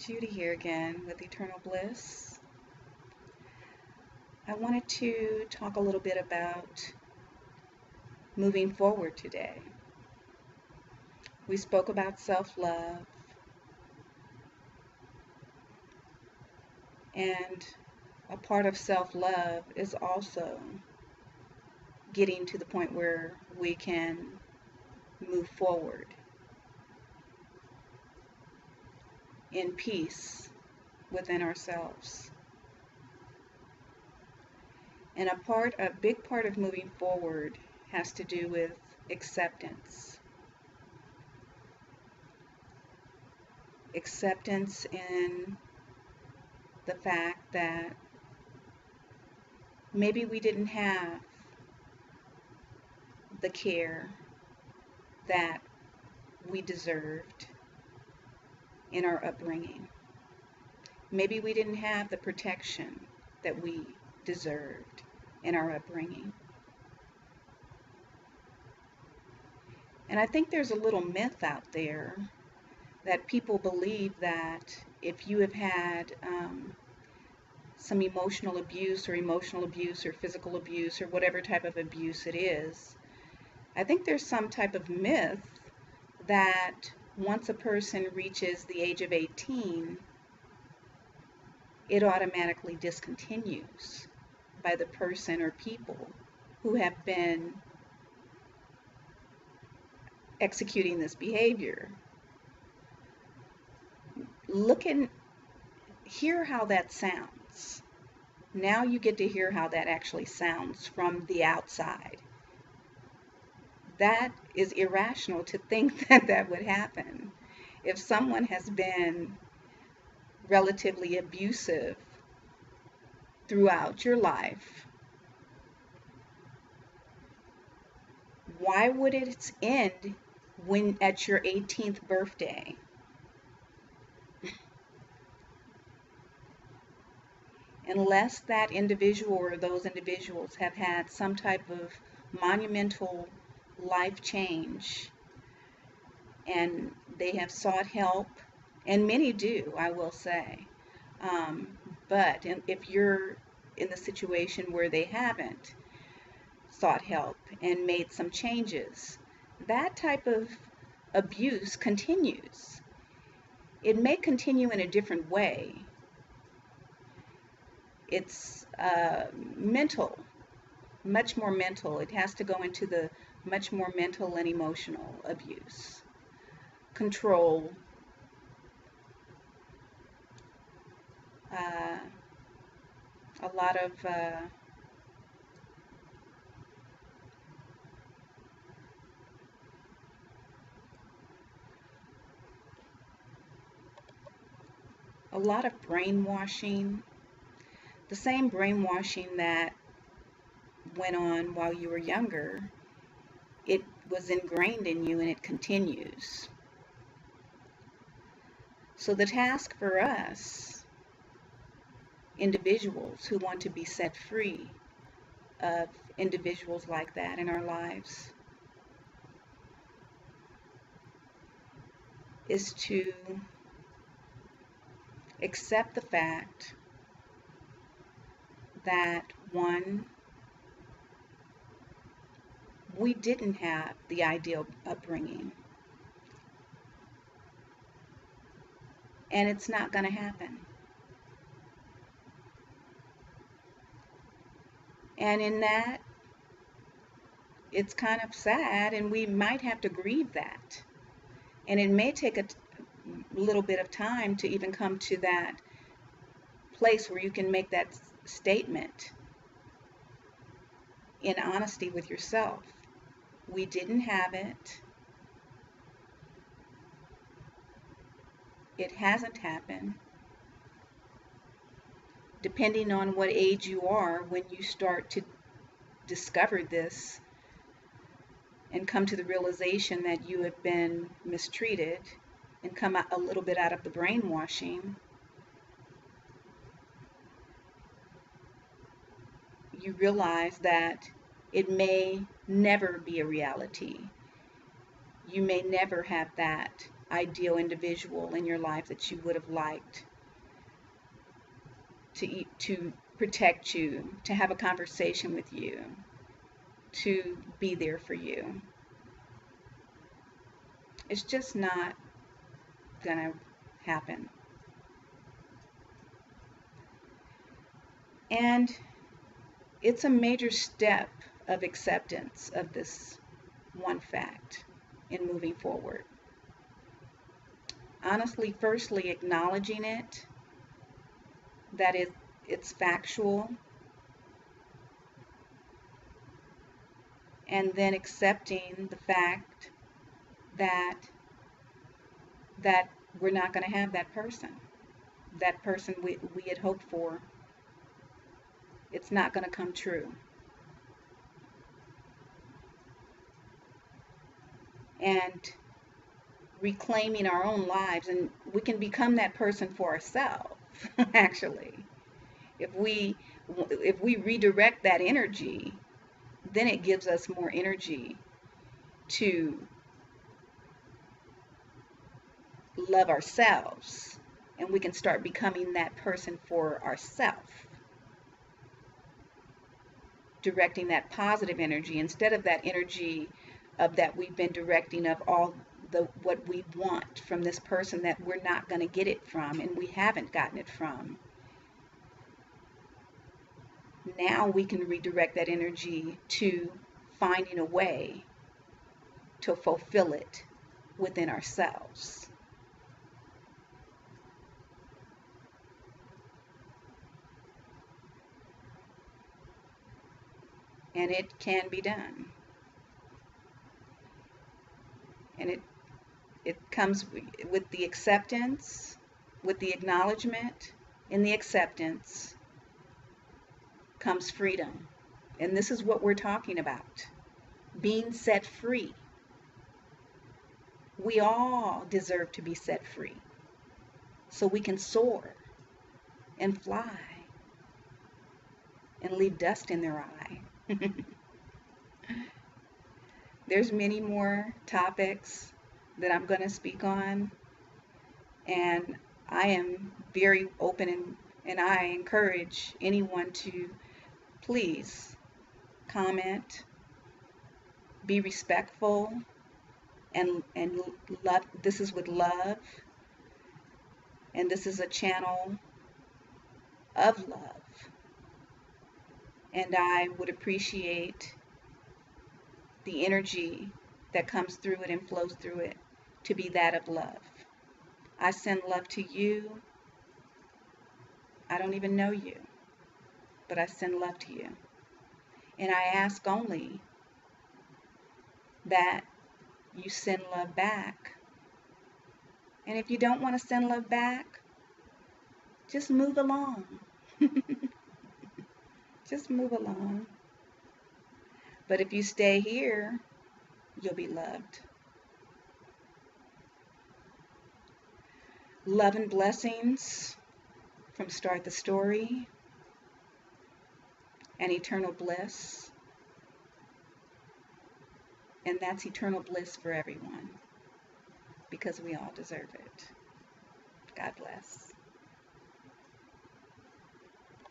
Judy here again with Eternal Bliss. I wanted to talk a little bit about moving forward today. We spoke about self-love, and a part of self-love is also getting to the point where we can move forward in peace within ourselves. And a big part of moving forward has to do with acceptance. Acceptance in the fact that maybe we didn't have the care that we deserved in our upbringing. Maybe we didn't have the protection that we deserved in our upbringing. And I think there's a little myth out there that people believe that if you have had some emotional abuse or physical abuse or whatever type of abuse it is, I think there's some type of myth that once a person reaches the age of 18, it automatically discontinues by the person or people who have been executing this behavior. Hear how that sounds. Now you get to hear how that actually sounds from the outside. That is irrational to think that that would happen. If someone has been relatively abusive throughout your life, why would it end when at your 18th birthday? Unless that individual or those individuals have had some type of monumental life change and they have sought help, and many do, I will say, but if you're in the situation where they haven't sought help and made some changes, that type of abuse continues. It may continue in a different way. It's mental, much more mental. It has to go into the much more mental and emotional abuse. Control, a lot of brainwashing, the same brainwashing that went on while you were younger. It was ingrained in you and it continues. So the task for us, individuals who want to be set free of individuals like that in our lives, is to accept the fact that, one, we didn't have the ideal upbringing, and it's not going to happen. And in that, it's kind of sad, and we might have to grieve that. And it may take a little bit of time to even come to that place where you can make that statement in honesty with yourself. We didn't have it. It hasn't happened. Depending on what age you are when you start to discover this and come to the realization that you have been mistreated and come out a little bit out of the brainwashing, you realize that it may never be a reality. You may never have that ideal individual in your life that you would have liked to protect you, to have a conversation with you, to be there for you. It's just not gonna happen. And it's a major step of acceptance of this one fact in moving forward. Honestly, firstly, acknowledging it, that it's factual, and then accepting the fact that that we're not going to have that person. That person we had hoped for, it's not going to come true. And reclaiming our own lives, and we can become that person for ourselves actually. If we redirect that energy, then it gives us more energy to love ourselves, and we can start becoming that person for ourselves, directing that positive energy instead of that energy of that we've been directing of all the what we want from this person that we're not going to get it from and we haven't gotten it from. Now we can redirect that energy to finding a way to fulfill it within ourselves. And it can be done. And it comes with the acceptance, with the acknowledgement. In the acceptance comes freedom. And this is what we're talking about. Being set free. We all deserve to be set free so we can soar and fly and leave dust in their eye. There's many more topics that I'm going to speak on, and I am very open, and I encourage anyone to please comment, be respectful, and love. This is with love, and this is a channel of love, and I would appreciate the energy that comes through it and flows through it to be that of love. I send love to you. I don't even know you, but I send love to you. And I ask only that you send love back. And if you don't want to send love back, just move along. Just move along. But if you stay here, you'll be loved. Love and blessings from Start the Story and eternal bliss. And that's eternal bliss for everyone because we all deserve it. God bless.